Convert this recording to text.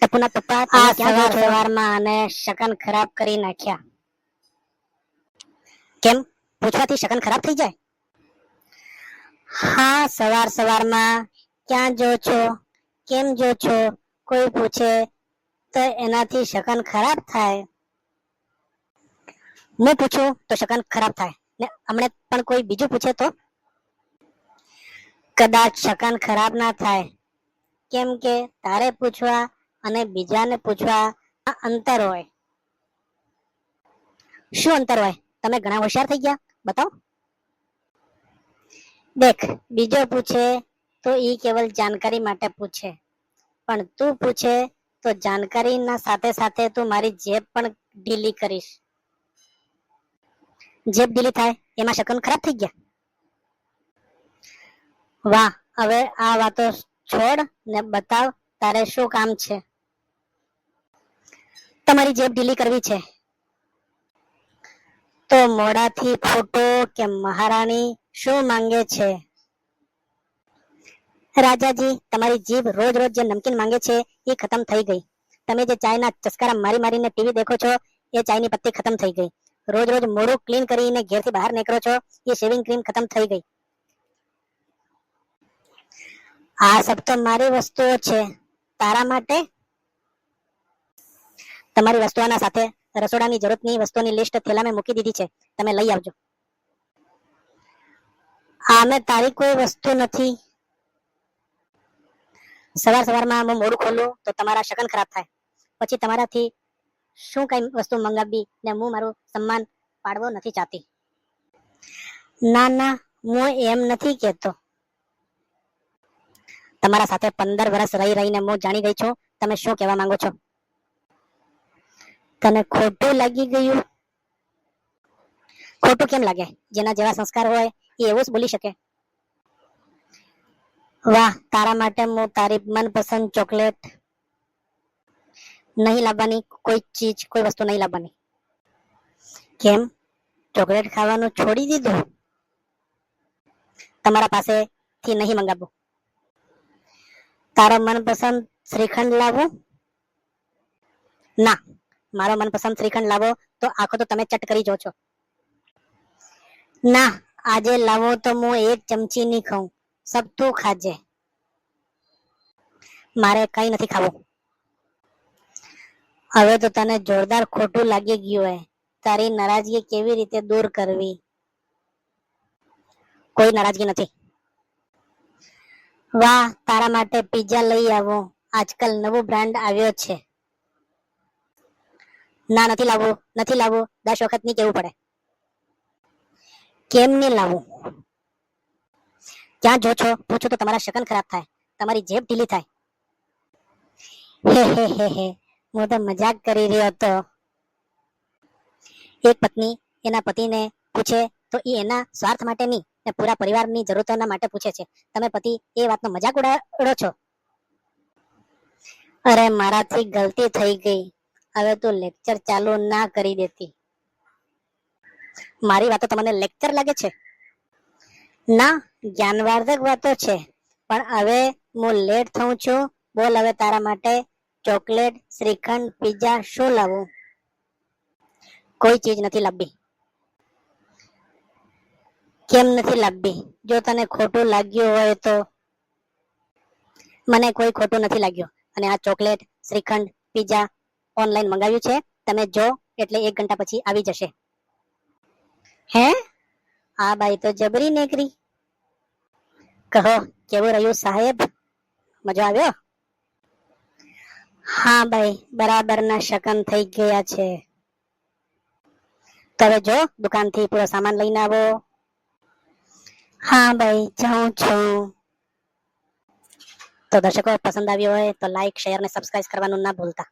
ટપુના પપ્પા આ સવાર સવારમાં અને શકન ખરાબ કરી નાખ્યા. કેમ? પૂછવાથી શકન ખરાબ થઈ જાય? હા, સવાર સવારમાં ક્યાં જો છો, કેમ જો છો કોઈ પૂછે તો એનાથી શકન ખરાબ થાય. હું પૂછું તો શકન ખરાબ થાય ને હમણે પણ કોઈ બીજું પૂછે તો કદાચ શકન ખરાબ ના થાય, કેમ કે તારે પૂછવા અને બીજાને પૂછવા અંતર હોય. શું અંતર હોય? તમે ઘણા હોશિયાર થઈ ગયા, બતાવો. દેખ, બીજો પૂછે તો ઈ કેવલ જાણકારી માટે પૂછે, પણ તું પૂછે તો જાણકારીના સાથે સાથે તું મારી જેબ પણ ઢીલી કરીશ. જેબ ઢીલી થાય એમાં શકન ખરાબ થઈ ગયા? વાહ, હવે આ વાતો છોડ ને બતાવ તારે શું કામ છે. તમારી જેબ ઢીલી કરવી છે તો મોડાથી ફોટો કે મહારાણી શું માંગે છે? રાજાજી, તમારી જીભ રોજ રોજ જે નમકીન માંગે છે એ ખતમ થઈ ગઈ. તમે જે ચાયના ચસ્કારા મારી મારીને ટીવી દેખો છો એ ચાયની પત્તી ખતમ થઈ ગઈ. રોજ રોજ મોઢું ક્લીન કરીને ઘેરથી બહાર નીકળો છો એ શેવિંગ ક્રીમ ખતમ થઈ ગઈ. આ સબ તો મારી વસ્તુઓ છે, તારા માટે તમારી વસ્તુઓના સાથે રસોડાની જરૂરતની વસ્તુઓની લિસ્ટ થેલામાં મૂકી દીધી છે, તમે લઈ આવજો. આમે તારી કોઈ વસ્તુ નથી. સવાર સવારમાં હું મોડું ખોલું તો તમારા શકન ખરાબ થાય, પછી તમારાથી શું કઈ વસ્તુ મંગાવી ને હું મારું સન્માન પાડવો નથી ચાહતી. ના ના, હું એમ નથી કેતો. તમારા સાથે 15 વર્ષ રહી રહીને હું જાણી ગઈ છું તમે શું કહેવા માંગો છો. તને ખોટું લાગી ગયું? ખોટું કેમ લાગે? જેના જેવા સંસ્કાર હોય એ એવું જ બોલી શકે. વાહ, તારા માટે હું તારી મનપસંદ ચોકલેટ નહીં લાવવાની, કોઈ ચીજ કોઈ વસ્તુ નહીં લાવવાની. કેમ? ચોકલેટ ખાવાનું છોડી દીધું? તમારા પાસેથી નહીં મંગાવું. તારો મનપસંદ શ્રીખંડ લાવું? ના, મારો મનપસંદ શ્રીખંડ લાવો તો આખો તો તમે ચટ કરી જો છો. ના, આજે લાવો તો હું એક ચમચી નહીં ખાઉં, સબ તું ખાજે. મારે કઈ નથી ખાવું. હવે તો તને જોરદાર ખોટું લાગી ગયું હે. તારી નારાજગી કેવી રીતે દૂર કરવી? કોઈ નારાજગી નથી. વાહ, તારા માટે પિઝા લઈ આવો. આજકાલ નવું બ્રાન્ડ આવ્યો છે. ના, નથી લાવવું, નથી લાવવું. 10 વખત નહીં કહેવું પડે. કેમ નહીં લાવું? ક્યાં જો છો? પૂછું તો તમારા શકન ખરાબ થાય, તમારી જેબ ઢીલી થાય. હે હે હે હે, હું તો મજાક કરી રહ્યો હતો. એક પત્ની એના પતિને પૂછે તો એ એના સ્વાર્થ માટે નહીં ને પૂરા પરિવારની જરૂરતોના માટે પૂછે છે. તમે પતિ એ વાતનો મજાક ઉડાડો છો. અરે, મારાથી ગલતી થઈ ગઈ. હવે તું લેક્ચર ચાલુ ના કરી દેતી. મારી વાતો તમને લેક્ચર લાગે છે? ના, જ્ઞાનવર્ધક વાતો છે. પણ હવે હું લેટ થઉં છું. બોલ હવે તારા માટે ચોકલેટ, શ્રીખંડ, પિઝા શું લાવું? કોઈ ચીજ નથી લાવવી. કેમ નથી લાવવી? જો તને ખોટું લાગ્યું હોય તો. મને કોઈ ખોટું નથી લાગ્યું અને આ ચોકલેટ, શ્રીખંડ, પિઝા ઓનલાઈન મંગાવ્યું છે. તમે જો એટલે 1 ઘંટા પછી આવી જશે. હે? આ બાઈ તો જબરી નીકળી. કહો, કેવું રહ્યું સાહેબ? મજા આવ્યો? હા ભાઈ, બરાબરના શકન થઈ ગયા છે. તો હવે જો દુકાનથી પૂરો સામાન લઈને આવો. હા ભાઈ, જાઉં છું. તો દર્શકો, પસંદ આવ્યો હોય તો લાઈક, શેર અને સબસ્ક્રાઇબ કરવાનું ના ભૂલતા.